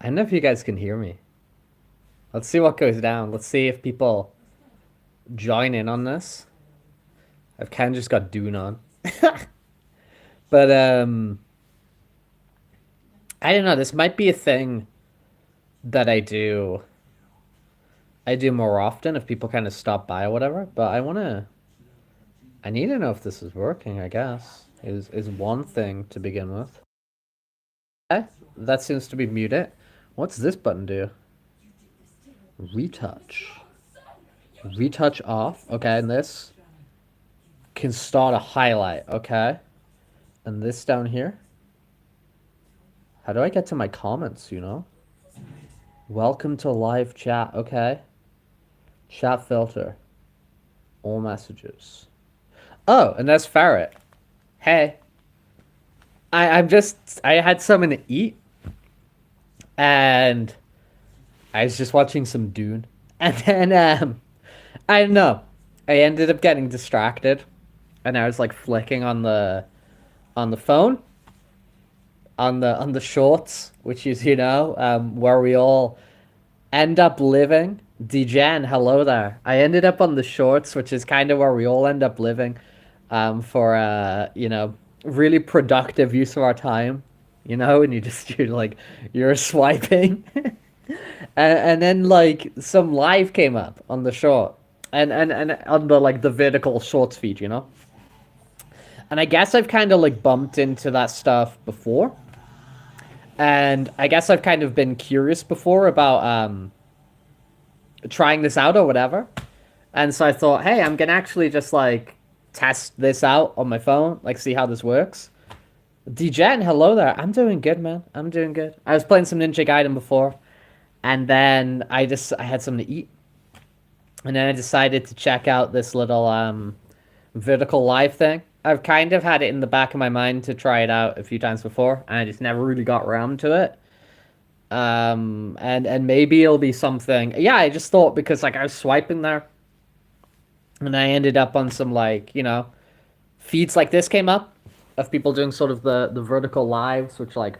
I don't know if you guys can hear me. Let's see what goes down. Let's see if people join in on this. I've kind of just got Dune on. But I don't know, this might be a thing that I do more often if people kind of stop by or whatever, but I need to know if this is working, I guess. Is one thing to begin with. Okay, that seems to be muted. What's this button do? Retouch. Retouch off. Okay, and this can start a highlight. Okay. And this down here. How do I get to my comments? Welcome to live chat. Okay. Chat filter. All messages. Oh, and that's Ferret. Hey. I had something to eat and I was just watching some Dune. And then I don't know. I ended up getting distracted and I was like flicking on the phone on the shorts, which is where we all end up living. Degen, hello there. I ended up on the shorts, which is kind of where we all end up living, for really productive use of our time. And you're swiping, and then like some live came up on the short, and on the like the vertical shorts feed. And I guess I've kind of like bumped into that stuff before. And I guess I've kind of been curious before about trying this out or whatever. And so I thought, hey, I'm gonna actually just like test this out on my phone, like see how this works. Degen, hello there. I'm doing good, man. I'm doing good. I was playing some Ninja Gaiden before, and then I had something to eat, and then I decided to check out this little vertical live thing. I've kind of had it in the back of my mind to try it out a few times before, and I just never really got around to it. And maybe it'll be something. Yeah, I just thought because like I was swiping there, and I ended up on some feeds like this came up of people doing sort of the vertical lives, which like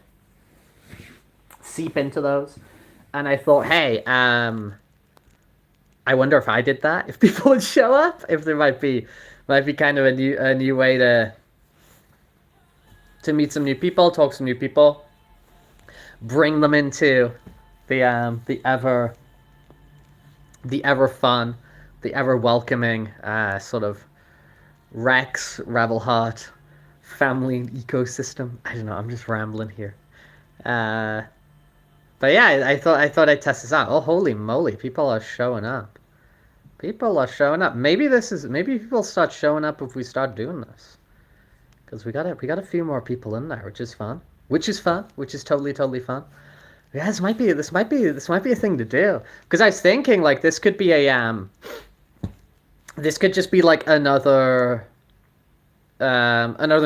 seep into those, and I thought, hey, I wonder if I did that, if people would show up, if there might be kind of a new way to meet some new people, talk to some new people, bring them into the ever fun, the ever welcoming sort of Rex Rebel Heart family ecosystem. I don't know. I'm just rambling here. Uh, but yeah, I thought I'd test this out. Oh, holy moly! People are showing up. People are showing up. Maybe people start showing up if we start doing this. Because we got a few more people in there, which is fun. Which is fun. Which is totally fun. Yeah, this might be a thing to do. Because I was thinking like this could just be like another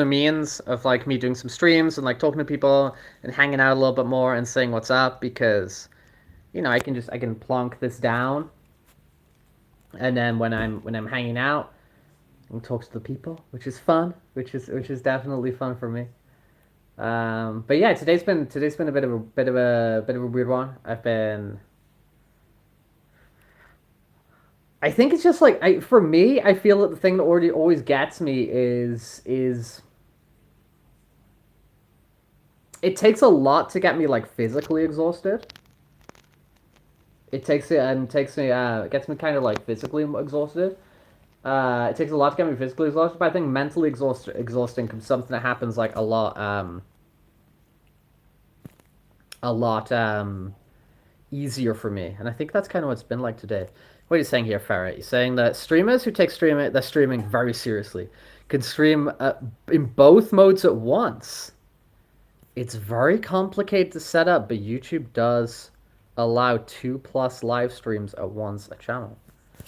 means of like me doing some streams and like talking to people and hanging out a little bit more and saying what's up, because I can plonk this down, and then when I'm hanging out and talk to the people, which is fun, which is definitely fun for me. But yeah, today's been a bit of a weird one. I think it's just like for me, I feel that the thing that already always gets me is it takes a lot to get me like physically exhausted. It gets me kind of like physically exhausted. It takes a lot to get me physically exhausted, but I think mentally exhausting can be something that happens like a lot easier for me, and I think that's kind of what it's been like today. What are you saying here, Farrah? You're saying that streamers who take their streaming very seriously can stream in both modes at once. It's very complicated to set up, but YouTube does allow 2+ live streams at once a channel.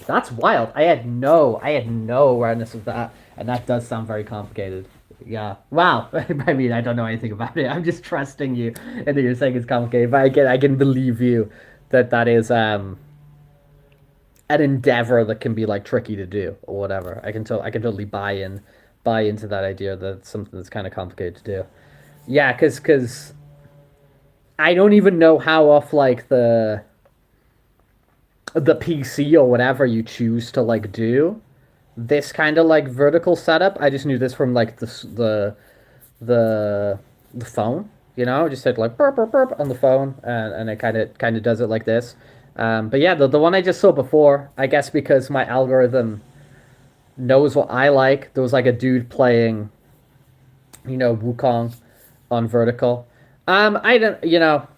That's wild. I had no awareness of that, and that does sound very complicated. Yeah. Wow. I mean, I don't know anything about it. I'm just trusting you, and that you're saying it's complicated. But I can believe you that that is an endeavor that can be like tricky to do or whatever. I can totally buy into that idea that it's something that's kind of complicated to do. Yeah, because I don't even know how off like the PC or whatever you choose to like do this kind of like vertical setup. I just knew this from like the the phone. You know, just said like burp burp burp on the phone, and it kind of does it like this. But yeah, the one I just saw before, I guess because my algorithm knows what I like. There was like a dude playing, Wukong on vertical. I don't,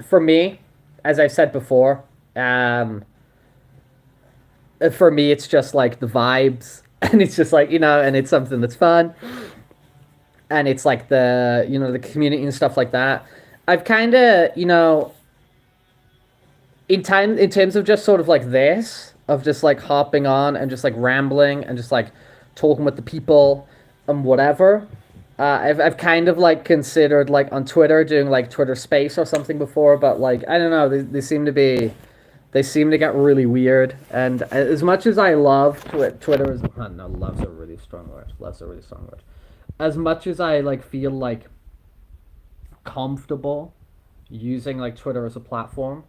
for me, as I've said before, um, for me, it's just like the vibes, and it's just like and it's something that's fun, and it's like the community and stuff like that. I've kind of, in terms of just sort of like this, of just like hopping on and just like rambling and just like talking with the people and whatever. I've kind of like considered like on Twitter doing like Twitter Space or something before, but like I don't know, they seem to be they seem to get really weird. And as much as I love Twitter is no, love's a really strong word. Love's a really strong word. As much as I like feel like comfortable using like Twitter as a platform,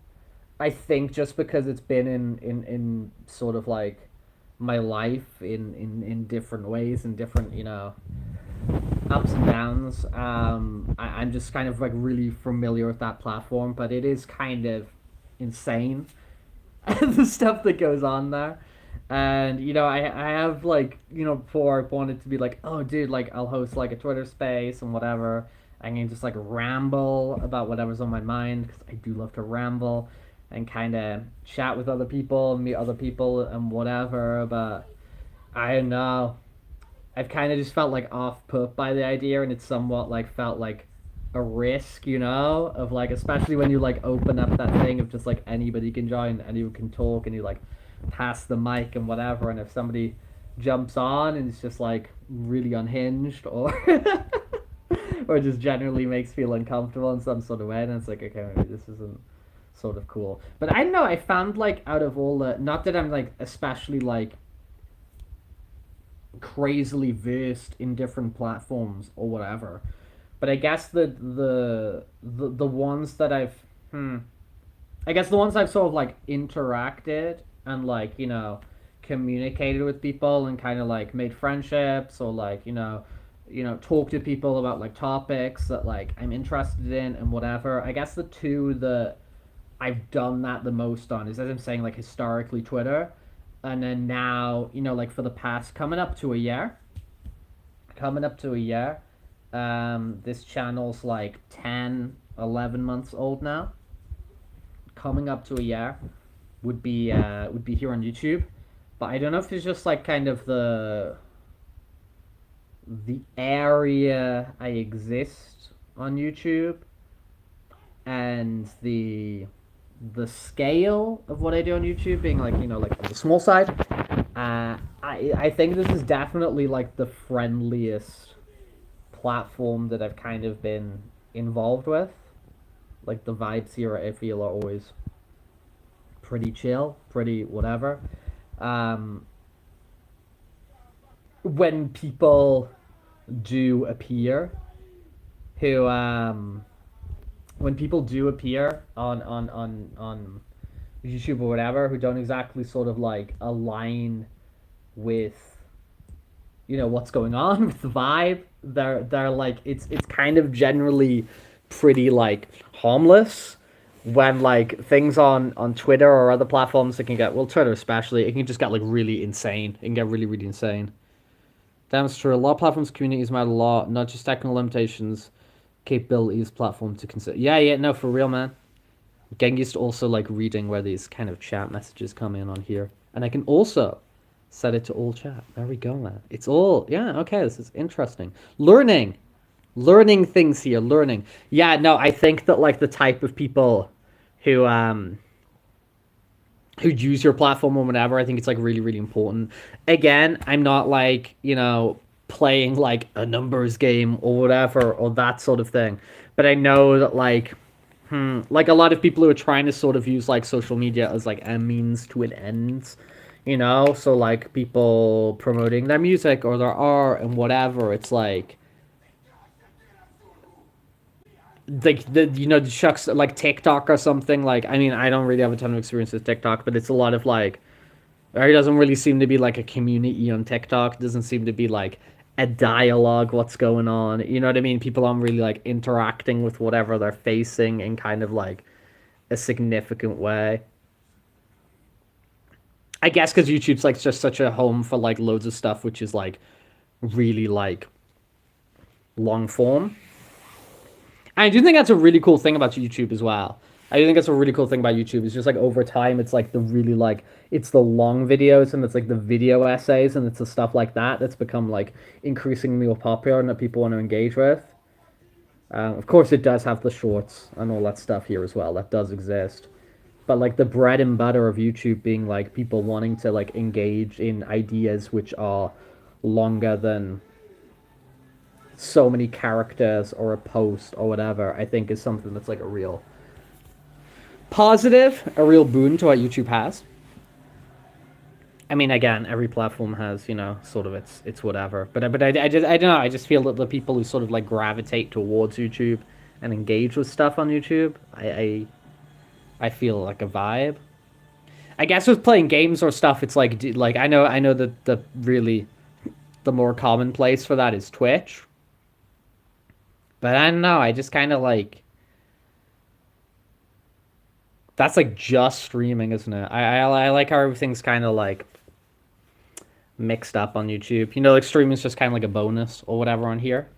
I think just because it's been in sort of like my life in different ways and different ups and downs. I'm just kind of like really familiar with that platform, but it is kind of insane the stuff that goes on there. And I have like before I wanted to be like, oh dude, like I'll host like a Twitter space and whatever. I can just like ramble about whatever's on my mind because I do love to ramble and kind of chat with other people, meet other people and whatever. But I don't know. I've kind of just felt like off put by the idea, and it's somewhat like felt like a risk, of like, especially when you like open up that thing of just like anybody can join, anyone can talk, and you like pass the mic and whatever, and if somebody jumps on and it's just like really unhinged or or just generally makes feel uncomfortable in some sort of way, and it's like, okay, maybe this isn't sort of cool. But I don't know, I found like out of all the, not that I'm like especially like crazily versed in different platforms or whatever. But I guess the ones that I guess the ones I've sort of like interacted and like communicated with people and kind of like made friendships or like talk to people about like topics that like I'm interested in and whatever. I guess the two that I've done that the most on is, as I'm saying, like historically Twitter, and then now like for the past coming up to a year. This channel's like 10, 11 months old now. Coming up to a year would be here on YouTube, but I don't know if it's just like kind of the area I exist on YouTube and the scale of what I do on YouTube being like like on the small side. I think this is definitely like the friendliest platform that I've kind of been involved with. Like the vibes here I feel are always pretty chill, pretty whatever. Um, when people do appear who when people do appear on YouTube or whatever who don't exactly sort of like align with what's going on with the vibe, they're like it's kind of generally pretty like harmless when like things on Twitter or other platforms that can get, well, Twitter especially, it can just get like really insane. It can get really really insane. That's true. A lot of platforms communities matter a lot, not just technical limitations, capabilities, platform to consider. Yeah, yeah, no, for real, man. Getting used to also like reading where these kind of chat messages come in on here, and I can also set it to all chat. There we go, man. It's all, yeah. Okay, this is interesting. Learning things here. Learning. Yeah, no, I think that like the type of people who who'd use your platform or whatever. I think it's like really, really important. Again, I'm not like, playing like a numbers game or whatever or that sort of thing. But I know that like a lot of people who are trying to sort of use like social media as like a means to an end, so like people promoting their music or their art and whatever, it's like like the shucks like TikTok or something. Like, I mean, I don't really have a ton of experience with TikTok, but it's a lot of like there doesn't really seem to be like a community on TikTok. Doesn't seem to be like a dialogue. What's going on? You know what I mean? People aren't really like interacting with whatever they're facing in kind of like a significant way. I guess because YouTube's like just such a home for like loads of stuff, which is like really like long form. I do think that's a really cool thing about YouTube as well. I do think that's a really cool thing about YouTube. It's just like over time, it's like the really like it's the long videos and it's like the video essays and it's the stuff like that that's become like increasingly more popular and that people want to engage with. Of course, it does have the shorts and all that stuff here as well. That does exist. But like the bread and butter of YouTube being like people wanting to like engage in ideas which are longer than so many characters or a post or whatever, I think is something that's like a real positive, a real boon to what YouTube has. I mean, again, every platform has, sort of its whatever. But I just I don't know. I just feel that the people who sort of like gravitate towards YouTube and engage with stuff on YouTube, I feel like a vibe. I guess with playing games or stuff, it's like I know that the more common place for that is Twitch. But I don't know. I just kind of like that's like just streaming, isn't it? I like how everything's kind of like mixed up on YouTube. Like streaming is just kind of like a bonus or whatever on here.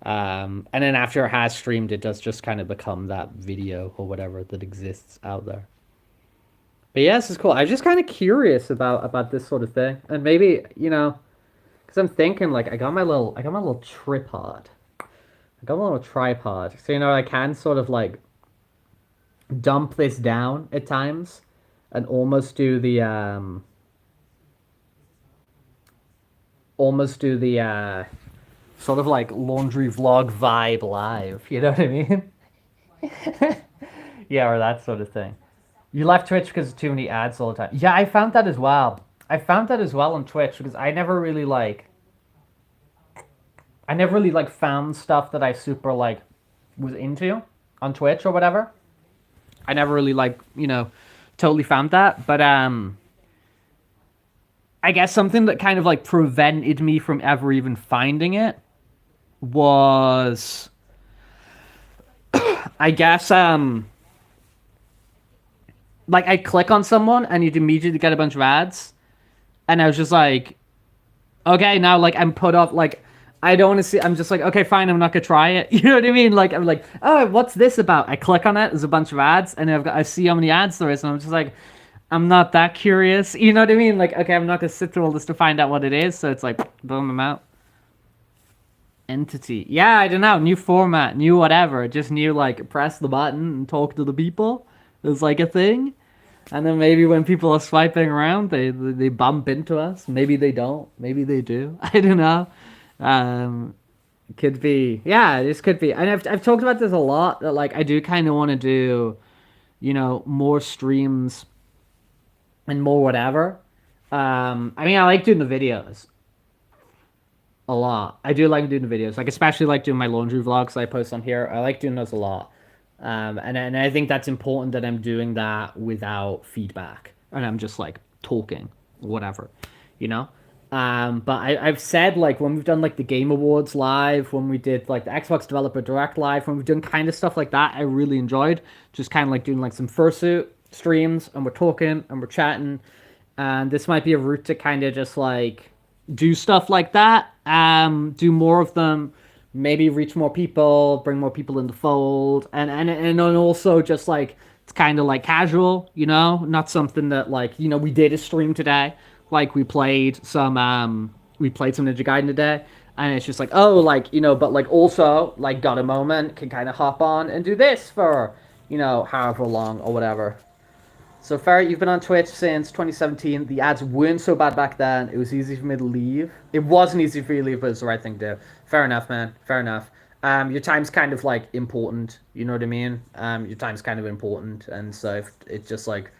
And then after it has streamed, it does just kind of become that video or whatever that exists out there. But yeah, this is cool. I'm just kind of curious about this sort of thing, and maybe because I'm thinking like I got my little tripod. I got my little tripod, so I can sort of like dump this down at times, and almost do the sort of like laundry vlog vibe live. You know what I mean? Yeah, or that sort of thing. You left Twitch because of too many ads all the time. Yeah, I found that as well. I found that as well on Twitch because I never really like found stuff that I super like was into on Twitch or whatever. I never really like, totally found that. But I guess something that kind of like prevented me from ever even finding it was I guess like I click on someone and you'd immediately get a bunch of ads and I was just like, okay, now like I'm put off like I don't want to see. I'm just like, okay, fine. I'm not gonna try it. You know what I mean? Like, I'm like, oh, what's this about? I click on it. There's a bunch of ads, and I see how many ads there is, and I'm just like, I'm not that curious. You know what I mean? Like, okay, I'm not gonna sit through all this to find out what it is. So it's like, boom, I'm out. Entity. Yeah, I don't know. New format, new whatever. Just new like press the button and talk to the people. There's like a thing. And then maybe when people are swiping around, they bump into us. Maybe they don't. Maybe they do. I don't know. Um, could be. Yeah, this could be. And I've talked about this a lot. That like I do kind of want to do, more streams and more whatever. I mean, I like doing the videos a lot. I do like doing the videos. Like especially like doing my laundry vlogs I post on here. I like doing those a lot. And I think that's important that I'm doing that without feedback and I'm just like talking, whatever, you know. But I've said like when we've done like the Game Awards live, when we did like the Xbox Developer Direct live, when we've done kind of stuff like that, I really enjoyed just kind of like doing like some fursuit streams and we're talking and we're chatting. And this might be a route to kind of just like do stuff like that. Do more of them, maybe reach more people, bring more people in the fold, and then also just like it's kind of like casual, not something that like we did a stream today, like we played some Ninja Gaiden today, and it's just like oh like but like also like got a moment can kind of hop on and do this for however long or whatever. So Ferret, you've been on Twitch since 2017. The ads weren't so bad back then. It was easy for me to leave. It wasn't easy for you to leave, but it's the right thing to do. Fair enough, man. Fair enough. Your time's kind of like important. You know what I mean? Your time's kind of important, and so if it just like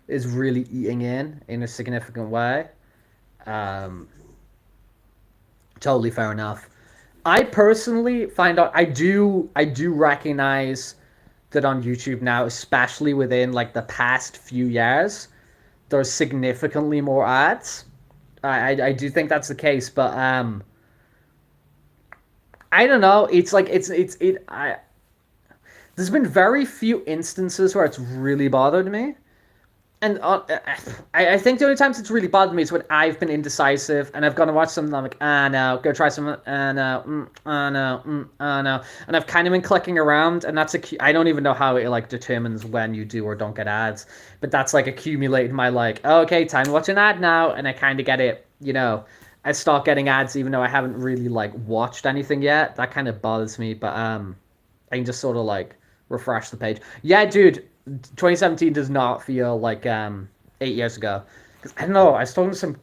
is really eating in a significant way, um, totally fair enough. I personally find out I do recognize that on YouTube now, especially within like the past few years, there's significantly more ads. I do think that's the case, but I don't know. It's like it's it. I There's been very few instances where it's really bothered me. And I think the only times it's really bothered me is when I've been indecisive and I've gone to watch something. I'm like, ah, no, go try something. Ah, no, ah, no, ah, no. And I've kind of been clicking around, and I don't even know how it like determines when you do or don't get ads, but that's like accumulated my like, oh, okay, time to watch an ad now, and I kind of get it. I start getting ads even though I haven't really like watched anything yet. That kind of bothers me, but I can just sort of like refresh the page. Yeah, dude, 2017 does not feel like 8 years ago. Because I don't know, I was talking to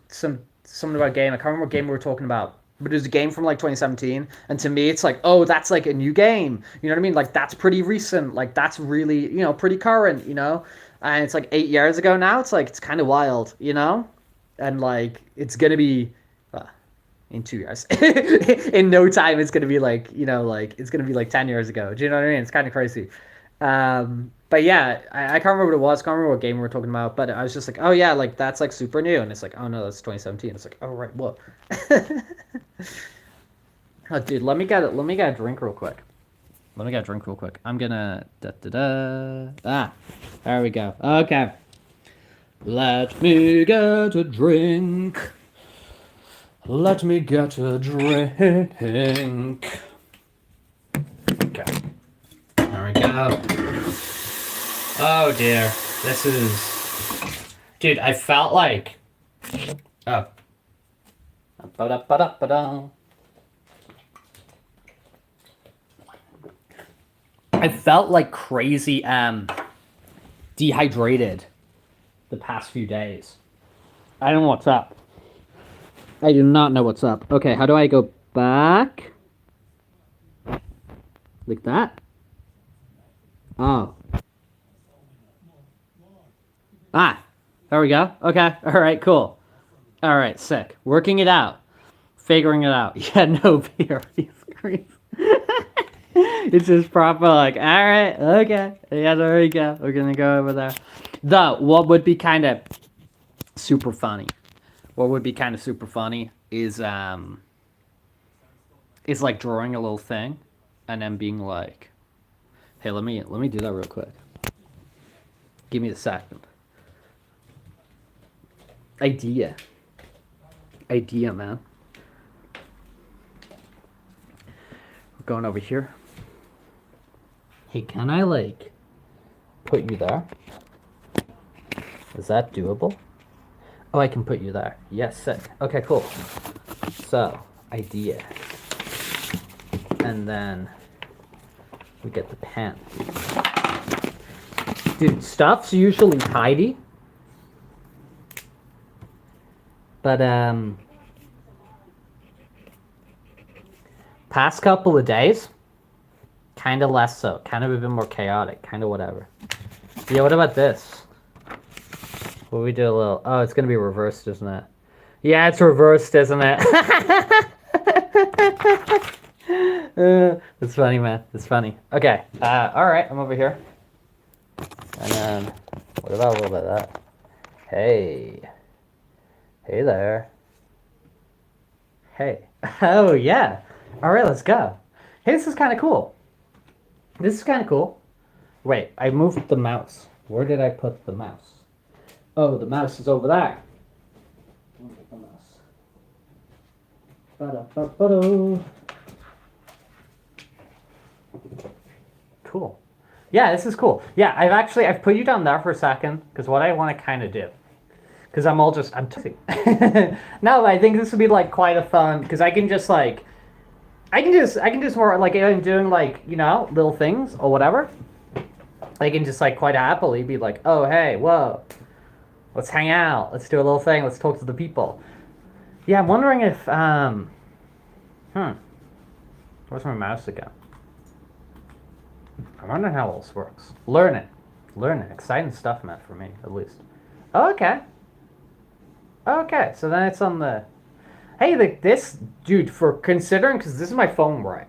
someone about a game. I can't remember what game we were talking about, but it was a game from like 2017. And to me, it's like, oh, that's like a new game. You know what I mean? Like that's pretty recent. Like that's really pretty current. And it's like 8 years ago now. It's like it's kind of wild. And like it's gonna be in 2 years. In no time, it's gonna be like like it's gonna be like 10 years ago. Do you know what I mean? It's kind of crazy. But yeah, I can't remember what it was. Can't remember what game we were talking about. But I was just like, oh yeah, like that's like super new, and it's like, oh no, that's 2017. It's like, oh right, what? Oh dude, let me get it. Let me get a drink real quick. Let me get a drink real quick. I'm gonna da da da. There we go. Okay. Let me get a drink. Let me get a drink. Okay. There we go. Oh dear. This is. Dude, I felt like. Oh. Ba-da-ba-da-ba-da. I felt like crazy dehydrated the past few days. I don't know what's up. I do not know what's up. Okay, how do I go back? Like that? Oh. There we go. Okay. All right, cool. All right, sick. Working it out. Figuring it out. Yeah, no beer. It's just proper like, all right, okay. Yeah, there we go. We're going to go over there. Though, what would be kind of super funny? What would be kind of super funny is like drawing a little thing and then being like, hey, let me do that real quick. Give me a second. Idea, man. We're going over here. Hey, can I like put you there? Is that doable? Oh, I can put you there. Yes, sick. Okay, cool. So, idea. And then we get the pen. Dude, stuff's usually tidy. But, past couple of days, kind of less so. Kind of a bit more chaotic. Kind of whatever. Yeah, what about this? Will we do a little... Oh, it's going to be reversed, isn't it? Yeah, it's reversed, isn't it? It's funny, man. It's funny. Okay. All right. I'm over here. And then, what about a little bit of that? Hey. Hey there. Hey. Oh, yeah. All right, let's go. Hey, this is kind of cool. This is kind of cool. Wait, I moved the mouse. Where did I put the mouse? Oh, the mouse is over there. The mouse. Ba-da-ba-ba-do. Cool. Yeah, this is cool. Yeah, I've put you down there for a second because what I want to kind of do, because I'm no, I think this would be like quite a fun because I can just like, I can just more like if I'm doing like little things or whatever. I can just like quite happily be like, oh hey, whoa. Let's hang out. Let's do a little thing. Let's talk to the people. Yeah, I'm wondering if, where's my mouse again? I'm wondering how all this works. Learn it. Exciting stuff, man, for me, at least. Oh, okay. Okay, so then it's on the... Hey, this dude, for considering, because this is my phone, right?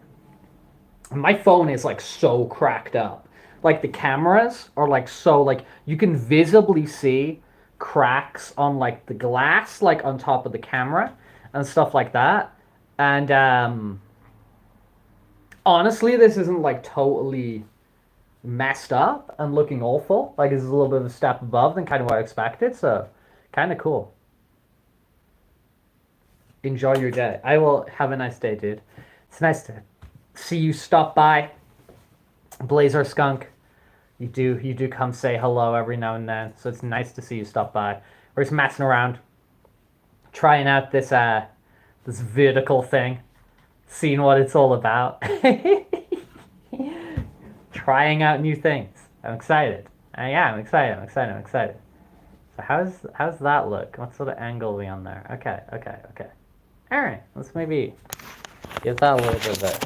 My phone is like so cracked up. Like the cameras are like so like you can visibly see cracks on like the glass, like on top of the camera and stuff like that. And honestly, this isn't like totally messed up and looking awful. Like it's a little bit of a step above than kind of what I expected. So kind of cool. Enjoy your day. I will have a nice day, dude. It's nice to see you stop by. Blazer Skunk. You do come say hello every now and then, so it's nice to see you stop by. We're just messing around, trying out this vertical thing, seeing what it's all about. Trying out new things. I'm excited. Yeah, I'm excited. I'm excited. I'm excited. So how's that look? What sort of angle are we on there? Okay, okay, okay. All right, let's maybe give that a little bit of a.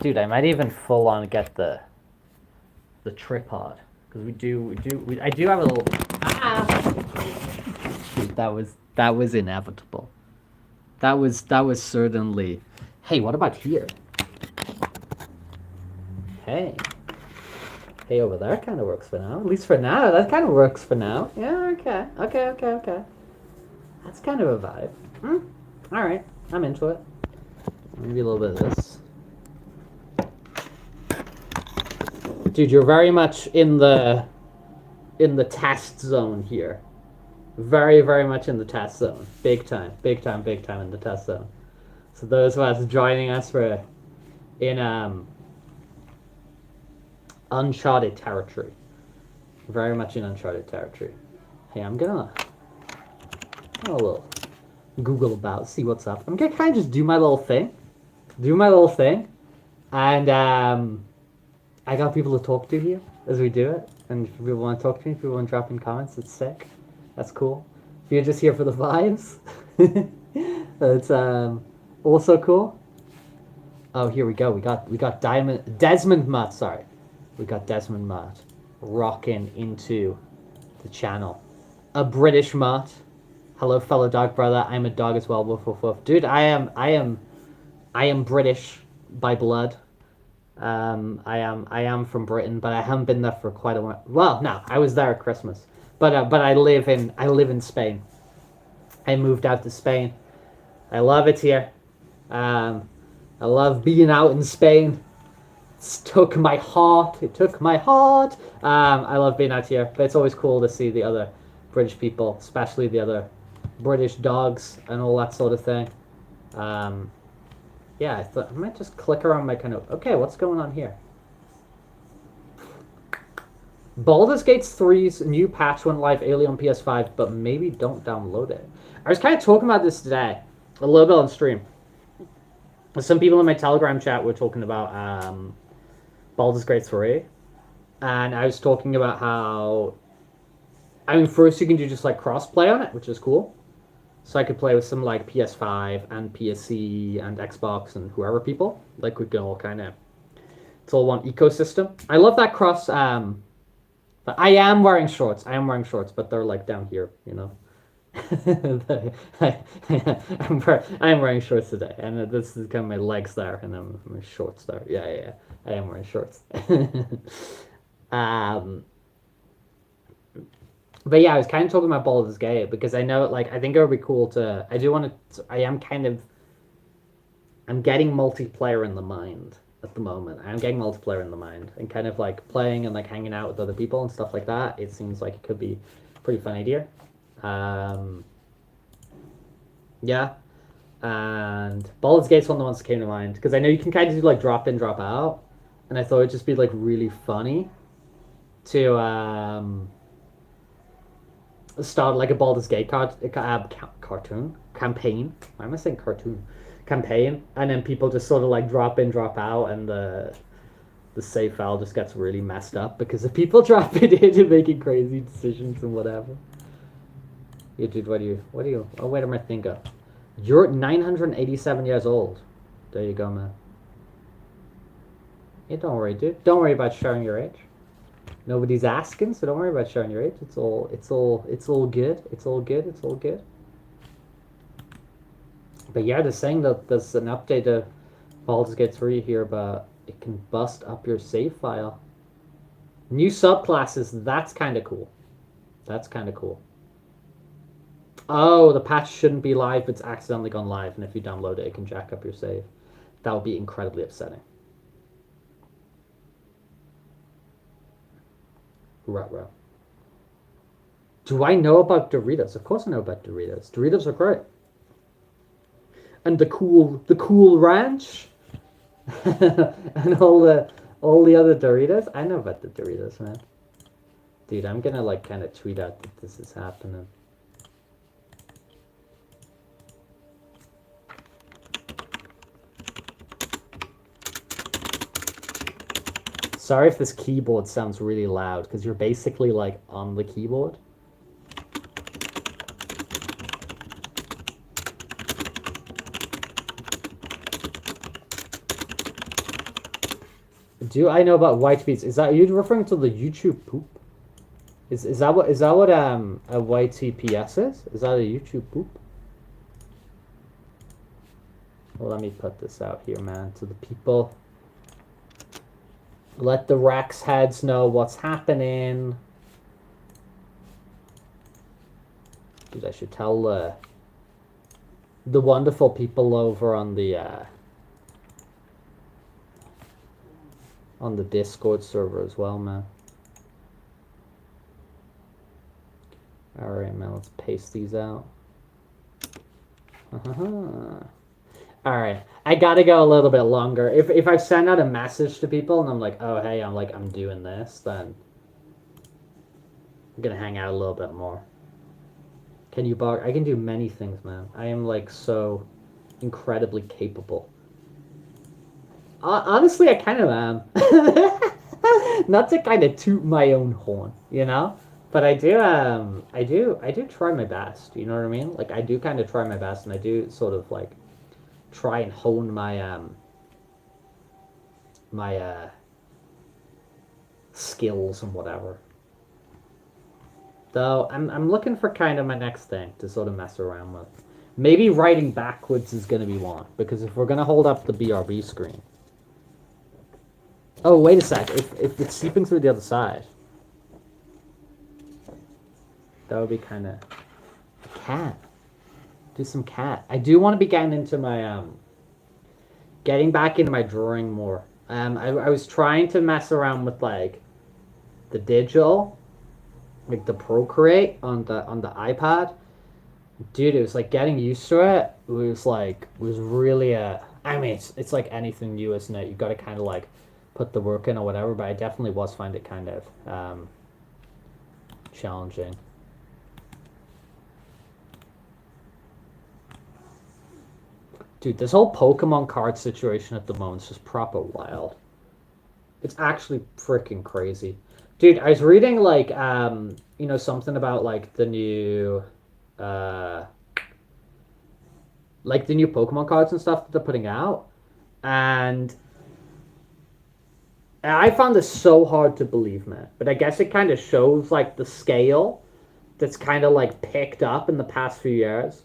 Dude, I might even full on get the tripod because I do have a little. Dude, that was inevitable. That was certainly. Hey, what about here? Hey, hey, over there kind of works for now. At least for now, that kind of works for now. Yeah, okay, okay, okay, okay. That's kind of a vibe. All right, I'm into it. Maybe a little bit of this. Dude, you're very much in the test zone here. Very, very much in the test zone. Big time, big time, big time in the test zone. So those of us joining us for in uncharted territory. Very much in uncharted territory. Hey, I'm gonna a little Google about, see what's up. I'm gonna kind of just do my little thing. Do my little thing. And I got people to talk to here as we do it. And if people want to talk to me, if people want to drop in comments, it's sick. That's cool. If you're just here for the vibes, that's also cool. Oh, here we go. We got Desmond Mutt. Sorry, we got Desmond Mutt rocking into the channel. A British Mutt. Hello, fellow dog brother. I'm a dog as well. Woof woof woof. Dude, I am British by blood. I am from Britain, but I haven't been there for quite a while. Well, no, I was there at Christmas, but I live in Spain. I moved out to Spain. I love it here. I love being out in Spain. It took my heart. It took my heart. I love being out here, but it's always cool to see the other British people, especially the other British dogs and all that sort of thing. Yeah, I thought I might just click around my kind of. Okay, what's going on here? Baldur's Gate 3's new patch went live early on PS5, but maybe don't download it. I was kind of talking about this today, a little bit on stream. Some people in my Telegram chat were talking about Baldur's Gate 3, and I was talking about how. I mean, first you can do just like cross-play on it, which is cool. So I could play with some like PS5 and PSC and Xbox and whoever people. Like we could all kind of, it's all one ecosystem. I love that cross. But I am wearing shorts. But they're like down here, you know. I'm wearing shorts today, and this is kind of my legs there, and then my shorts there. Yeah. I am wearing shorts. But yeah, I was kind of talking about Baldur's Gate because I know, like, I think it would be cool to. I do want to. I am kind of. I'm getting multiplayer in the mind at the moment. I'm getting multiplayer in the mind and kind of like playing and like hanging out with other people and stuff like that. It seems like it could be a pretty fun idea. Yeah. And Baldur's Gate's one of the ones that came to mind because I know you can kind of do like drop in, drop out, and I thought it'd just be like really funny to start like a Baldur's Gate cartoon campaign. Why am I saying cartoon? Campaign, and then people just sort of like drop in, drop out, and the save file just gets really messed up because the people dropping in and making crazy decisions and whatever. Yeah, dude, what do you? Oh, where did my thing go? You're 987 years old. There you go, man. Yeah, don't worry, dude. Don't worry about sharing your age. Nobody's asking, so don't worry about sharing your age. It's all good. It's all good. But yeah, they're saying that there's an update to Baldur's Gate 3 here, but it can bust up your save file. New subclasses, that's kind of cool. That's kind of cool. Oh, the patch shouldn't be live, but it's accidentally gone live, and if you download it, it can jack up your save. That would be incredibly upsetting. Right. Do I know about Doritos? Of course I know about Doritos. Doritos are great. And the cool ranch. And all the other Doritos. I know about the Doritos, man. Dude, I'm gonna like kind of tweet out that this is happening. Sorry if this keyboard sounds really loud, because you're basically like on the keyboard. Do I know about white beats? Is that, are you referring to the YouTube poop? Is that what a YTPS is? Is that a YouTube poop? Well, let me put this out here, man, to the people. Let the Rex heads know what's happening. Dude, I should tell the wonderful people over on the Discord server as well, man. All right, man, let's paste these out. All right, I gotta go a little bit longer. If I send out a message to people and I'm like, oh hey, I'm doing this, then I'm gonna hang out a little bit more. Can you bark? I can do many things, man. I am like so incredibly capable. Honestly, I kind of am. Not to kind of toot my own horn, you know, but I do try my best. You know what I mean? Like I do kind of try my best, and I do sort of like try and hone my skills and whatever. Though I'm looking for kind of my next thing to sort of mess around with. Maybe writing backwards is going to be one, because if we're going to hold up the BRB screen. Oh, wait a sec. If it's seeping through the other side, that would be kind of cat. Do some cat. I do want to be getting into my getting back into my drawing more. I was trying to mess around with like the digital, like the Procreate on the iPad. Dude, it was like getting used to it. It was really I mean, it's like anything new, isn't it? You got to kind of like put the work in or whatever. But I definitely find it kind of challenging. Dude, this whole Pokemon card situation at the moment is just proper wild. It's actually freaking crazy. Dude, I was reading like you know, something about like the new Pokemon cards and stuff that they're putting out. And I found this so hard to believe, man. But I guess it kind of shows like the scale that's kind of like picked up in the past few years.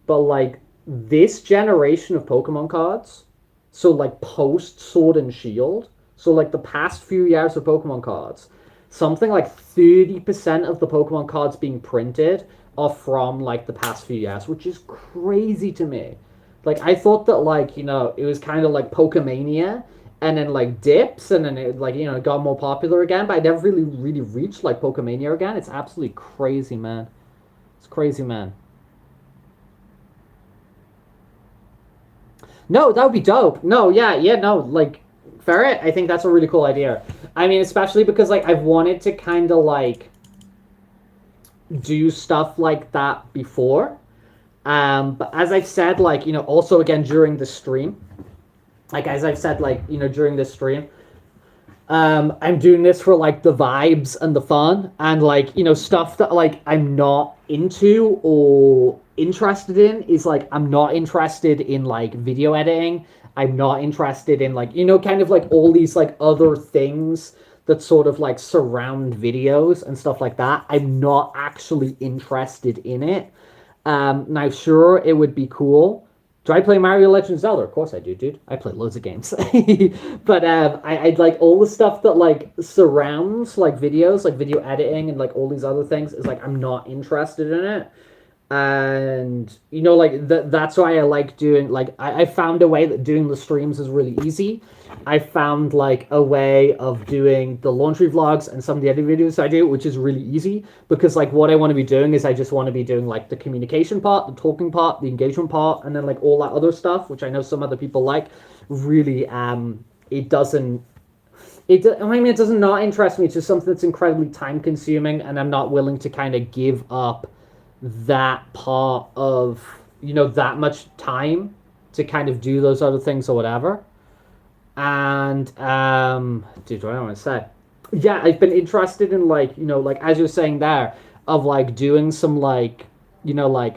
But like this generation of Pokemon cards, so like post Sword and Shield, so like the past few years of Pokemon cards, something like 30% of the Pokemon cards being printed are from like the past few years, which is crazy to me. Like I thought that like, you know, it was kind of like Pokemania and then like dips and then it like, you know, got more popular again, but I never really reached like Pokemania again. It's absolutely crazy, man. It's crazy, man. No, that would be dope. No, yeah, no, like Ferret, I think that's a really cool idea. I mean, especially because like I've wanted to kind of like do stuff like that before. But as I've said, like, you know, also again during the stream, like as I've said, like, you know, during this stream, I'm doing this for like the vibes and the fun and like, you know, stuff that like I'm not into or interested in is like I'm not interested in like video editing. I'm not interested in like, you know, kind of like all these like other things that sort of like surround videos and stuff like that. I'm not actually interested in it. Now, sure, it would be cool Do I play Mario Legends Zelda? Of course I do, dude. I play loads of games. But I'd like all the stuff that like surrounds like videos, like video editing and like all these other things is like I'm not interested in it. And you know like that's why I like doing like I found a way that doing the streams is really easy. I found like a way of doing the laundry vlogs and some of the other videos I do, which is really easy because like what I want to be doing is I just want to be doing like the communication part, the talking part, the engagement part, and then like all that other stuff, which I know some other people like. Really, it doesn't. I mean, it doesn't not interest me. It's just something that's incredibly time consuming, and I'm not willing to kind of give up that part of that much time to kind of do those other things or whatever. And dude, what do I want to say? Yeah, I've been interested in like like as you're saying there of like doing some like like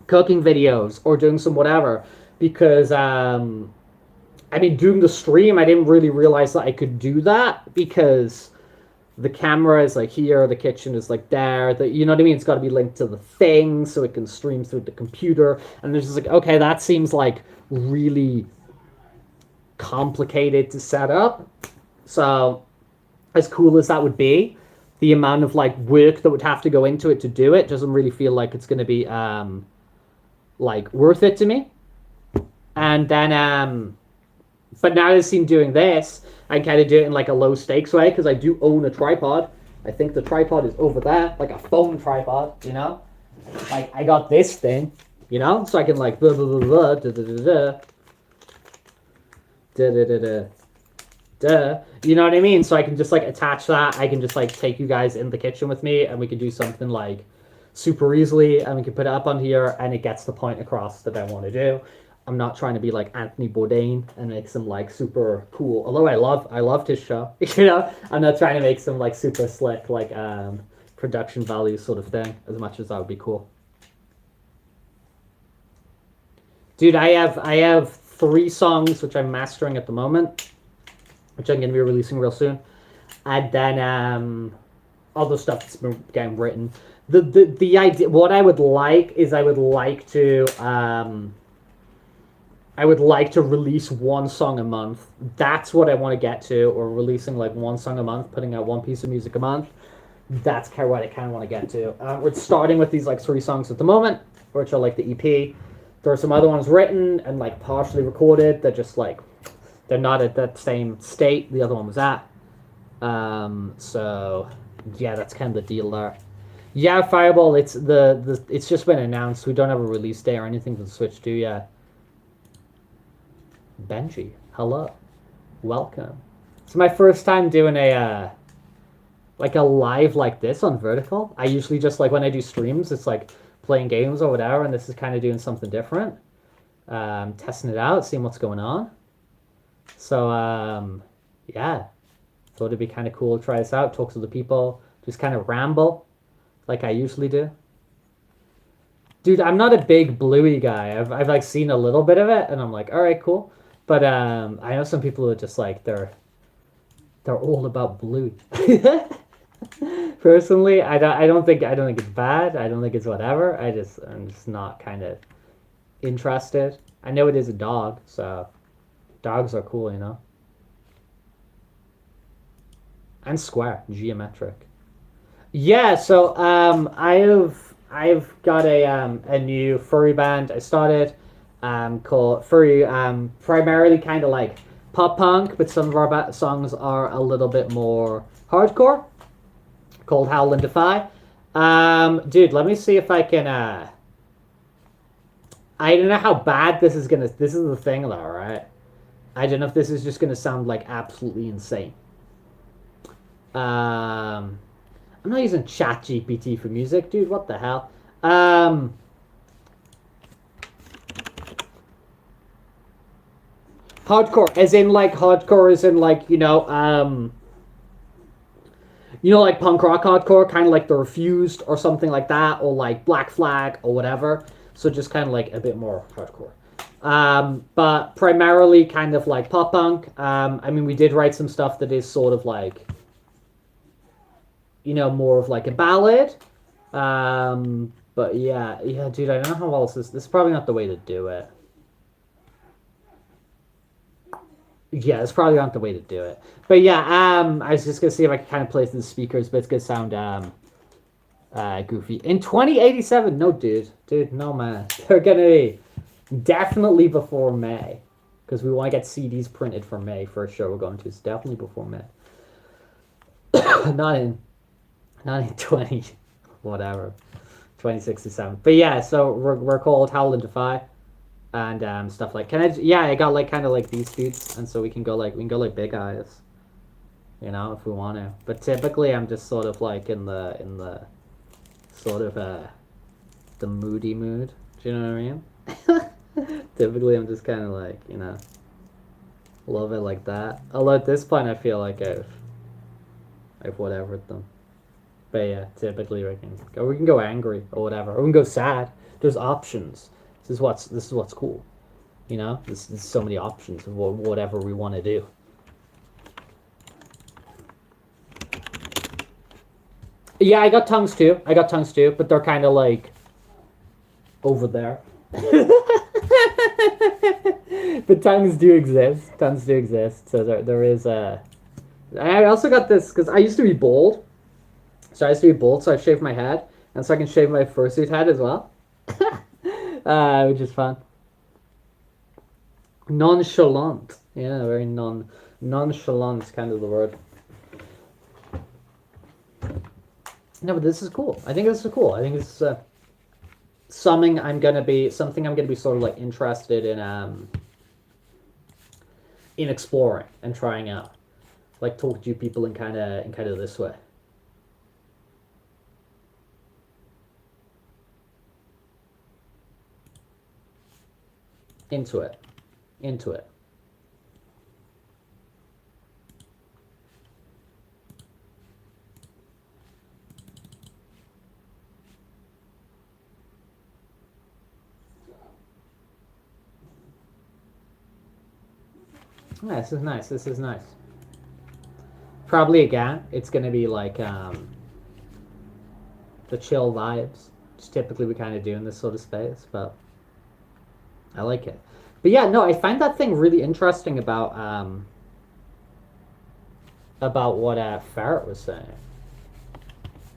cooking videos or doing some whatever because I mean doing the stream I didn't really realize that I could do that because the camera is like here, the kitchen is like there. You know what I mean? It's got to be linked to the thing so it can stream through the computer. And there's just like, okay, that seems like really complicated to set up. So, as cool as that would be, the amount of like work that would have to go into it to do it doesn't really feel like it's going to be like worth it to me. And then but now I've seen doing this, I kind of do it in like a low stakes way because I do own a tripod. I think the tripod is over there, like a phone tripod, Like I got this thing, so I can like blah blah blah blah da da da da da da da da. You know what I mean? So I can just like attach that. I can just like take you guys in the kitchen with me, and we can do something like super easily, and we can put it up on here, and it gets the point across that I want to do. I'm not trying to be like Anthony Bourdain and make some like super cool. Although I loved his show, I'm not trying to make some like super slick like production value sort of thing. As much as that would be cool, dude. I have 3 songs which I'm mastering at the moment, which I'm gonna be releasing real soon, and then other stuff that's been getting written. The idea, what I would like is I would like to release 1 song a month. That's what I want to get to, or releasing like 1 song a month, putting out 1 piece of music a month. That's kind of what I kind of want to get to. We're starting with these like 3 songs at the moment, which are like the EP. There are some other ones written and like partially recorded. They're just like they're not at that same state the other one was at. So yeah, that's kind of the deal there. Yeah, Fireball. It's it's just been announced. We don't have a release day or anything for the Switch 2 yet. Benji, hello, welcome. It's my first time doing a like a live like this on Vertical. I usually just like when I do streams, it's like playing games or whatever, and this is kind of doing something different, testing it out, seeing what's going on. So yeah, thought it'd be kind of cool to try this out, talk to the people, just kind of ramble like I usually do. Dude, I'm not a big Bluey guy. I've like seen a little bit of it, and I'm like, all right, cool. But I know some people who are just like they're all about Bluey. Personally, I don't think it's bad. I don't think it's whatever. I'm just not kind of interested. I know it is a dog, so dogs are cool, And square, geometric. Yeah, so I've got a new furry band I started called Furry, primarily kind of like pop punk, but some of our songs are a little bit more hardcore, called Howl and Defy. Dude, let me see if I can I don't know how bad this is the thing though, right? I don't know if this is just gonna sound like absolutely insane. I'm not using ChatGPT for music, dude. What the hell? Hardcore, as in like hardcore, as in like like punk rock hardcore, kind of like The Refused or something like that, or like Black Flag or whatever. So just kind of like a bit more hardcore. But primarily kind of like pop punk. I mean, we did write some stuff that is sort of like, more of like a ballad. But yeah, dude, I don't know how else this is probably not the way to do it. Yeah, it's probably not the way to do it. But yeah, I was just gonna see if I could kind of place the speakers, but it's gonna sound goofy. In 2087, no, dude, no man, they're gonna be definitely before May, because we want to get CDs printed for May for a show we're going to. It's definitely before May, not in not in 20 whatever 2067. But yeah, so we're called Howl and Defy and stuff like. Can I? Yeah, I got like kind of like these dudes, and so we can go like Big Eyes, if we want to. But typically, I'm just sort of like in the sort of the moody mood. Do you know what I mean? Typically, I'm just kind of like love it like that. Although at this point, I feel like I've whatevered them. But yeah, typically we can go angry or whatever, or we can go sad. There's options. This is what's cool. There's so many options of whatever we want to do. Yeah, I got tongues too. But they're kind of like over there. But tongues do exist. Tongues do exist. So there is a. I also got this because I used to be bald. So I used to be bald, so I shaved my head, and so I can shave my fursuit head as well, which is fun. Nonchalant, yeah, very nonchalant is kind of the word. No, but this is cool. I think this is cool. I think it's something I'm gonna be sort of like interested in exploring and trying out, like talk to people in kind of this way. Into it, into it. Yeah, this is nice. This is nice. Probably again, it's gonna be like the chill vibes, which typically we kind of do in this sort of space, but I like it. But yeah, no, I find that thing really interesting about what Ferret was saying.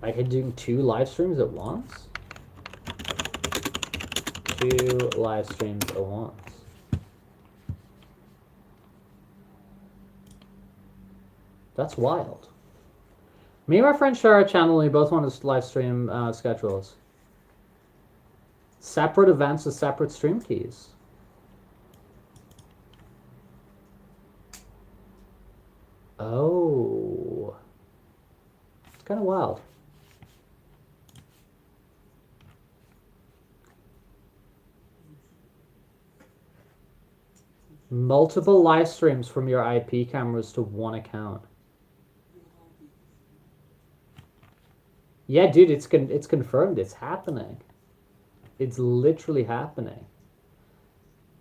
Like doing two live streams at once. Two live streams at once. That's wild. Me and my friend share a channel and we both want to live stream schedules. Separate events with separate stream keys. Oh. It's kind of wild. Multiple live streams from your IP cameras to one account. Yeah, dude, it's confirmed. It's happening. It's literally happening.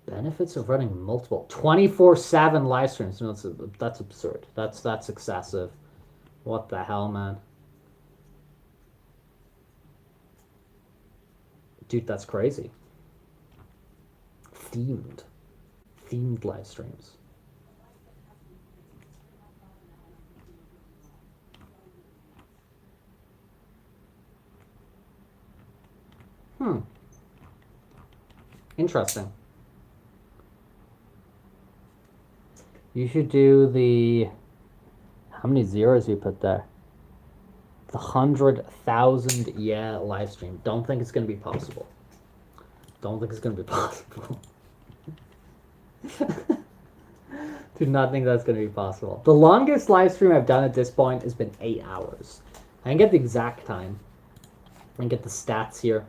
Benefits of running multiple 24/7 live streams. No, that's absurd. That's excessive. What the hell, man? Dude, that's crazy. Themed live streams. Hmm. Interesting. You should do the. How many zeros you put there? The 100,000 yeah live stream. Don't think it's gonna be possible. Don't think it's gonna be possible. Do not think that's gonna be possible. The longest live stream I've done at this point has been 8 hours. I can get the exact time. I can get the stats here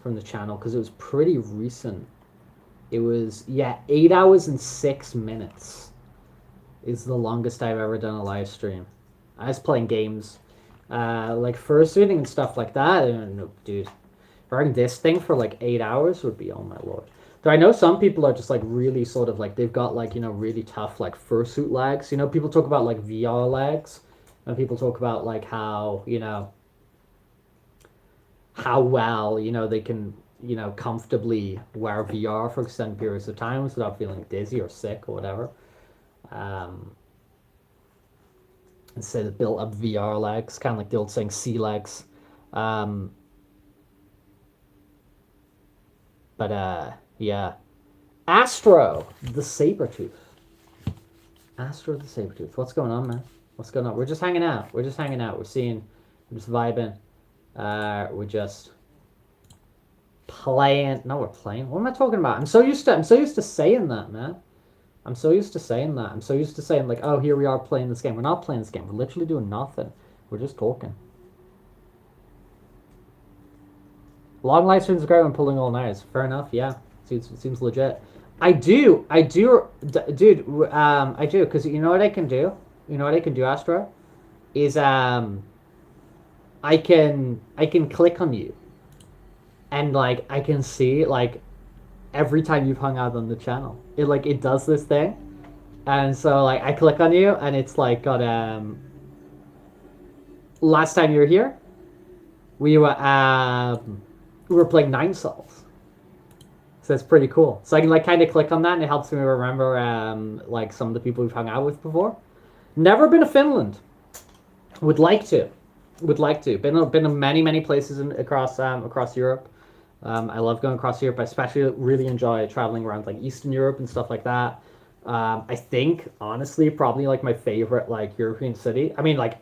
from the channel because it was pretty recent. It was 8 hours and 6 minutes is the longest I've ever done a live stream. I was playing games, like fursuiting and stuff like that. And no, dude, running this thing for like 8 hours would be, oh my lord. Though I know some people are just like really sort of like they've got like really tough like fursuit legs. People talk about like VR legs, and people talk about like how well they can comfortably wear VR for extended periods of time without feeling dizzy or sick or whatever. Um, Instead of built up VR legs, kind of like the old saying sea legs. Um, yeah. Astro, the Sabertooth. Astro the Sabertooth. What's going on, man? What's going on? We're just hanging out. We're just hanging out. We're just vibing. We're just playing. No, we're playing. What am I talking about? I'm so used to saying that, man. I'm so used to saying that. I'm so used to saying like, oh, here we are playing this game. We're not playing this game. We're literally doing nothing. We're just talking. Long live streams are great when pulling all nighters. Fair enough. Yeah, seems legit. Dude. I do because you know what I can do. You know what I can do, Astro, is I can click on you and like I can see like every time you've hung out on the channel. It does this thing, and so like I click on you and it's like got last time you were here, we were playing Nine Souls. So it's pretty cool. So I can like kind of click on that and it helps me remember like some of the people we've hung out with before. Never been to Finland. Would like to. Would like to. Been to many places across Europe. I love going across Europe. I especially really enjoy traveling around like Eastern Europe and stuff like that. I think honestly probably like my favorite like European city. I mean like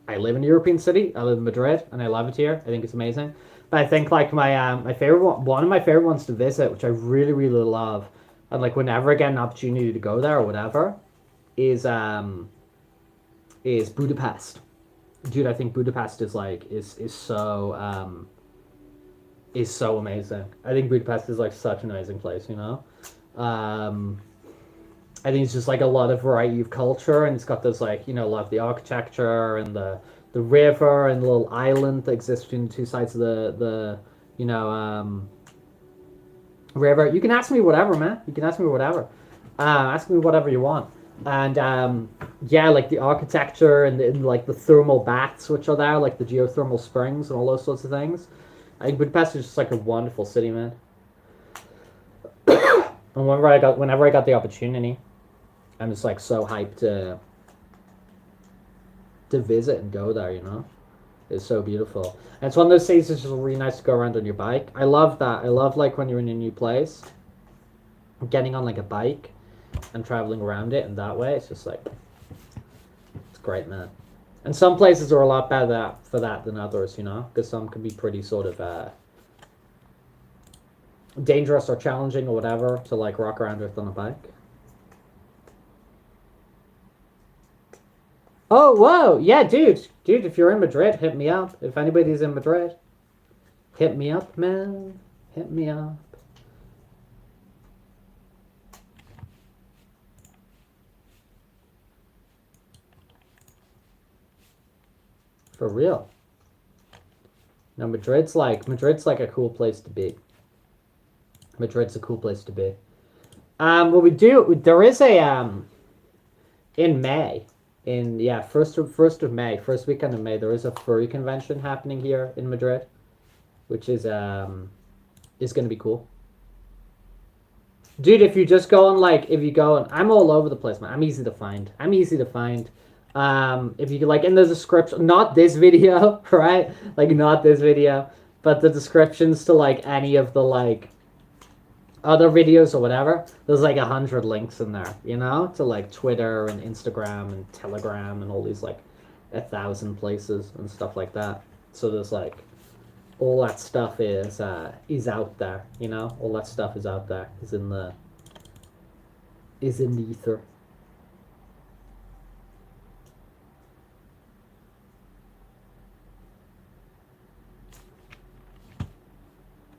I live in a European city. I live in Madrid and I love it here. I think it's amazing. But I think like my favorite one of my favorite ones to visit, which I really love, and like whenever I get an opportunity to go there or whatever, is um is Budapest. Dude, I think Budapest is so amazing. I think Budapest is like such an amazing place, you know. Um, I think it's just like a lot of variety of culture, and it's got those like a lot of the architecture and the river and the little island that exists between the two sides of the you know river. You can ask me whatever, man. You can ask me whatever. Ask me whatever you want. And yeah, like the architecture and like the thermal baths which are there, like the geothermal springs and all those sorts of things. I think Budapest is just like a wonderful city, man. And whenever I got the opportunity, I'm just like so hyped to visit and go there. You know, it's so beautiful. And it's one of those cities that's just really nice to go around on your bike. I love that. I love like when you're in a new place, getting on like a bike and traveling around it, and that way it's just like it's great, man. And some places are a lot better for that than others, you know, because some can be pretty sort of dangerous or challenging or whatever to like rock around with on a bike. Oh, whoa, yeah, dude, if you're in Madrid, hit me up. If anybody's in Madrid, hit me up, man. Hit me up. For real. No, Madrid's like a cool place to be. Madrid's a cool place to be. What we do there is a in May, in yeah first of May, first weekend of May, there is a furry convention happening here in Madrid, which is gonna be cool. Dude, if you just go on like if you go and I'm all over the place, man. I'm easy to find. I'm easy to find. If you like in the description, not this video, right? Like not this video, but the descriptions to like any of the like other videos or whatever, there's like 100 links in there, you know, to like Twitter and Instagram and Telegram and all these like 1,000 places and stuff like that. So there's like all that stuff is out there, you know. All that stuff is out there. Is in the ether.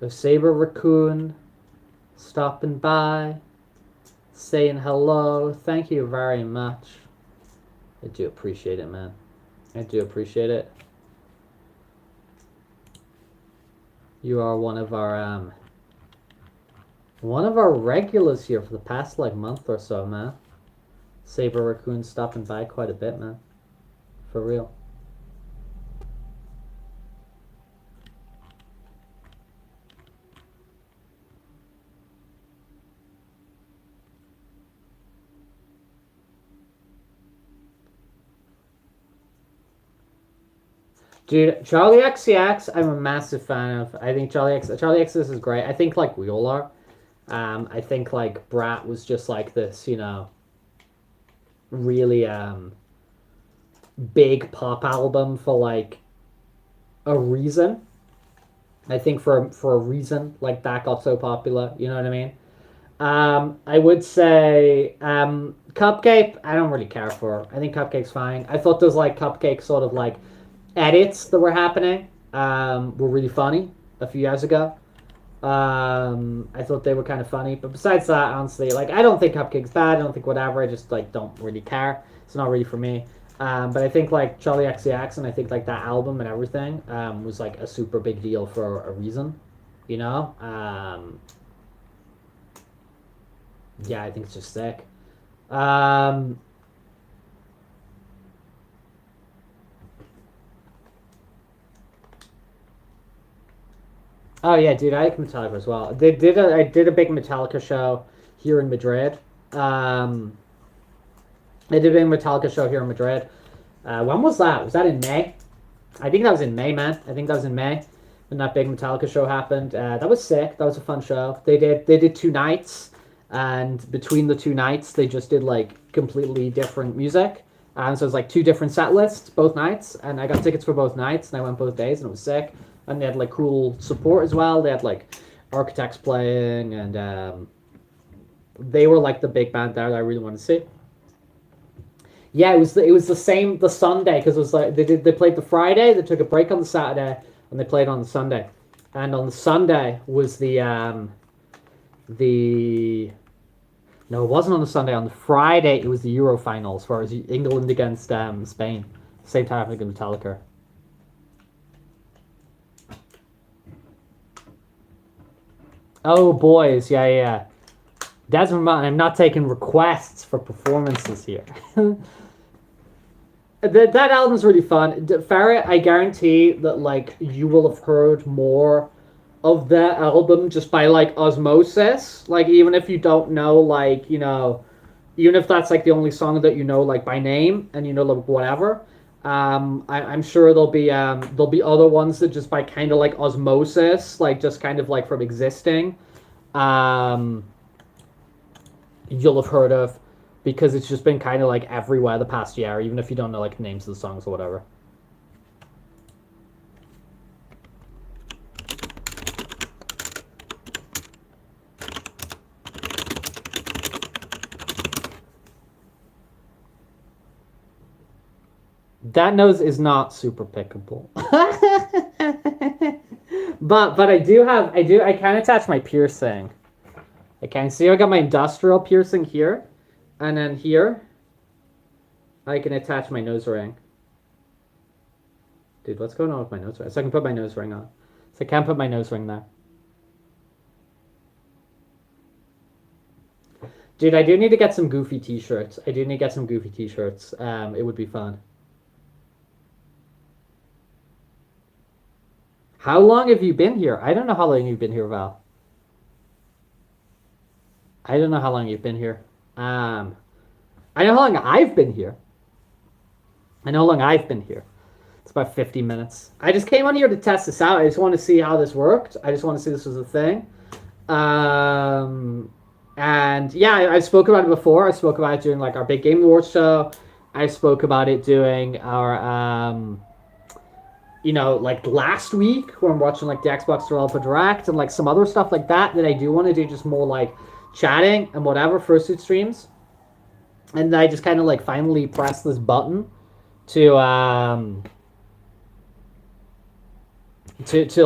The saber raccoon stopping by, saying hello. Thank you very much. I do appreciate it, man. I do appreciate it. You are one of our regulars here for the past like month or so, man. Saber raccoon stopping by quite a bit, man. For real. Dude, Charlie XCX, I'm a massive fan of. I think Charlie XCX is great. I think like we all are. I think like Brat was just like this, really big pop album for like a reason. I think for a reason like that got so popular. You know what I mean? I would say Cupcake. I don't really care for. I think Cupcake's fine. I thought those like Cupcake sort of like edits that were happening were really funny a few years ago. I thought they were kind of funny, but besides that, honestly, like I don't think Cupcake's bad. I don't think whatever. I just like don't really care. It's not really for me. But I think like Charlie XCX and I think like that album and everything was like a super big deal for a reason, you know. Yeah, I think it's just sick. Um, oh yeah, dude, I like Metallica as well. I did a big Metallica show here in Madrid. Um, I did a big Metallica show here in Madrid. When was that? Was that in May? I think that was in May, man. I think that was in May when that big Metallica show happened. That was sick. That was a fun show. They did 2 nights, and between the 2 nights, they just did like completely different music. So it was like two different set lists both nights, and I got tickets for both nights, and I went both days, and it was sick. And they had like cool support as well. They had like Architects playing, and they were like the big band there that I really wanted to see. Yeah, it was the same the Sunday because it was like they played the Friday, they took a break on the Saturday, and they played on the Sunday. And on the Sunday was the no, it wasn't on the Sunday. On the Friday, it was the Euro finals, where it was England against Spain. Same time against Metallica. Oh, boys, yeah, yeah, yeah. Desmond Martin, I'm not taking requests for performances here. That album's really fun. Farrah, I guarantee that like you will have heard more of that album just by like osmosis. Like even if you don't know like, even if that's like the only song that you know like by name and you know like whatever. I'm sure there'll be other ones that just by kind of like osmosis, like just kind of like from existing, um, you'll have heard of because it's just been kind of like everywhere the past year, even if you don't know like names of the songs or whatever. That nose is not super pickable. But I can attach my piercing. I can see I got my industrial piercing here, and then here I can attach my nose ring. Dude, what's going on with my nose ring? So I can put my nose ring on. So I can't put my nose ring there. Dude, I do need to get some goofy t-shirts. I do need to get some goofy t-shirts. It would be fun. How long have you been here? I don't know how long you've been here, Val. I don't know how long you've been here. I know how long I've been here. I know how long I've been here. It's about 50 minutes. I just came on here to test this out. I just want to see how this worked. I just want to see this was a thing. And yeah, I spoke about it before. I spoke about it during like our big Game Awards show. I spoke about it during our like last week when I'm watching like the Xbox Developer Direct and like some other stuff like that I do want to do just more like chatting and whatever fursuit streams. And I just kind of like finally pressed this button to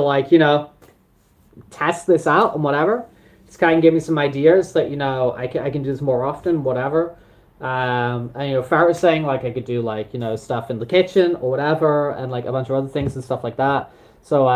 like test this out and whatever. Just kind of give me some ideas that I can do this more often, whatever. And Farrah was saying like I could do like stuff in the kitchen or whatever, and like a bunch of other things and stuff like that. So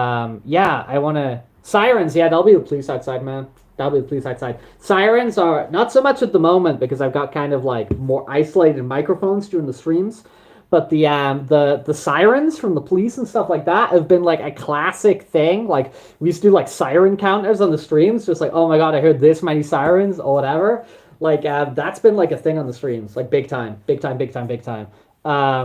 yeah, I want to sirens. Yeah, that'll be the police outside, man. That'll be the police outside. Sirens are not so much at the moment because I've got kind of like more isolated microphones during the streams. But the sirens from the police and stuff like that have been like a classic thing. Like we used to do like siren counters on the streams, just like, oh my god, I heard this many sirens or whatever. Like that's been like a thing on the streams, like big time, big time, big time, big time.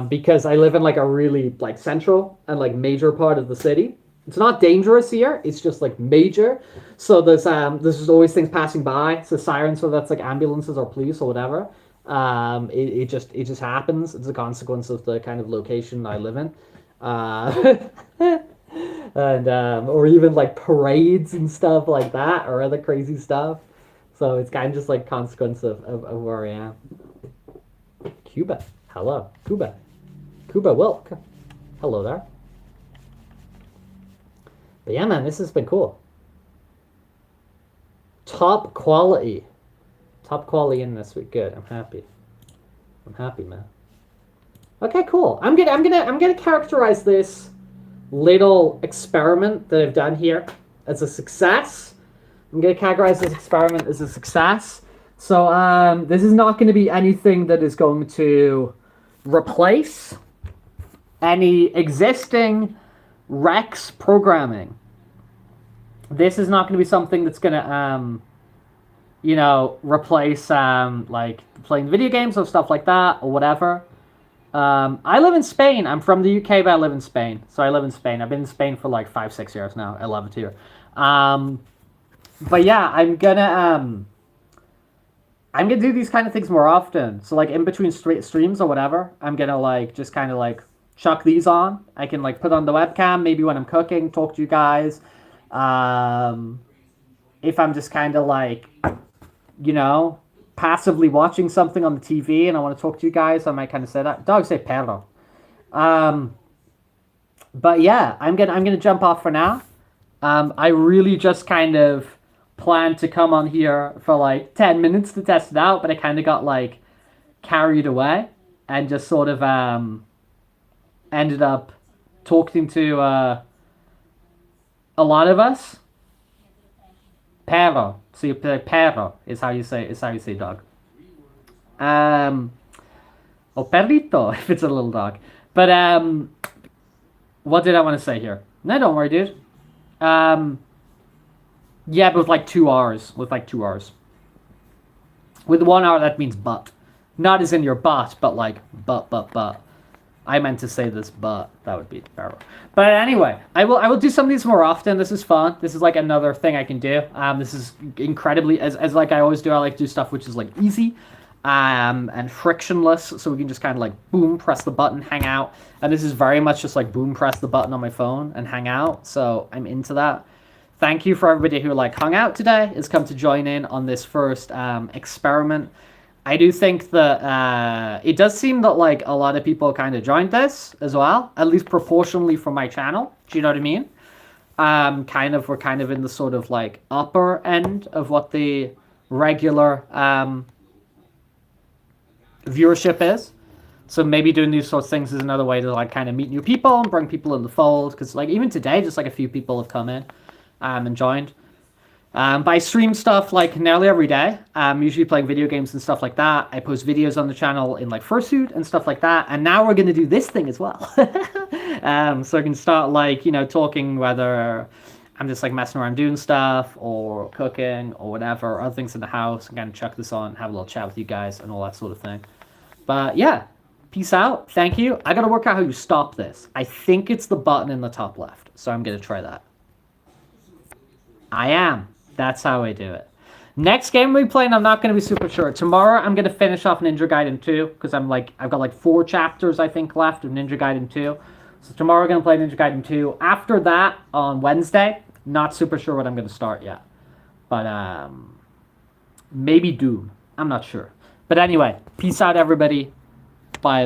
because I live in like a really like central and like major part of the city. It's not dangerous here. It's just like major. So there's just always things passing by. So sirens, whether that's like ambulances or police or whatever. It just happens. It's a consequence of the kind of location I live in. Uh, and or even like parades and stuff like that or other crazy stuff. So it's kind of just like consequence of where I am. Cuba. Hello. Cuba. Cuba Wilk. Hello there. But yeah, man, this has been cool. Top quality. Top quality in this week. Good. I'm happy. I'm happy, man. Okay, cool. I'm gonna characterize this little experiment that I've done here as a success. I'm gonna categorize this experiment as a success. So this is not going to be anything that is going to replace any existing Rex programming. This is not going to be something that's going to replace like playing video games or stuff like that or whatever. I live in Spain. I'm from the UK, but I live in Spain. So I live in Spain. I've been in Spain for like 5-6 years now. I love it here. But yeah, I'm gonna do these kind of things more often. So like in between streams or whatever, I'm gonna like just kind of like chuck these on. I can like put on the webcam maybe when I'm cooking, talk to you guys. If I'm just kind of like, passively watching something on the TV and I want to talk to you guys, I might kind of say that. Dogs say perro. But yeah, I'm gonna jump off for now. I really just kind of planned to come on here for like 10 minutes to test it out, but I kind of got like carried away and just sort of ended up talking to a lot of us. Perro. So you play perro is how you say dog. Or perrito if it's a little dog. But what did I want to say here? No, don't worry, dude. Yeah, but with like 2 hours. With 1 hour, that means but. Not as in your butt, but like but. I meant to say this, but that would be better. But anyway, I will do some of these more often. This is fun. This is like another thing I can do. This is incredibly, as like I always do, I like to do stuff which is like easy and frictionless, so we can just kind of like boom, press the button, hang out. And this is very much just like boom, press the button on my phone and hang out. So I'm into that. Thank you for everybody who like hung out today, has come to join in on this first experiment. I do think that it does seem that like a lot of people kind of joined this as well, at least proportionally from my channel. Do you know what I mean? We're kind of in the sort of like upper end of what the regular viewership is. So maybe doing these sorts of things is another way to like kind of meet new people and bring people in the fold. Because like even today, just like a few people have come in and joined. But I stream stuff like nearly every day. I'm usually playing video games and stuff like that. I post videos on the channel in like fursuit and stuff like that. And now we're going to do this thing as well. So I can start like, talking whether I'm just like messing around doing stuff or cooking or whatever, or other things in the house. I'm going to chuck this on, have a little chat with you guys and all that sort of thing. But yeah, peace out. Thank you. I got to work out how you stop this. I think it's the button in the top left. So I'm going to try that. I am. That's how I do it. Next game we play, and I'm not going to be super sure. Tomorrow I'm going to finish off Ninja Gaiden 2, because I've got like 4 chapters, I think, left of Ninja Gaiden 2. So tomorrow we're going to play Ninja Gaiden 2. After that, on Wednesday, not super sure what I'm going to start yet. But maybe Doom. I'm not sure. But anyway, peace out, everybody. Bye.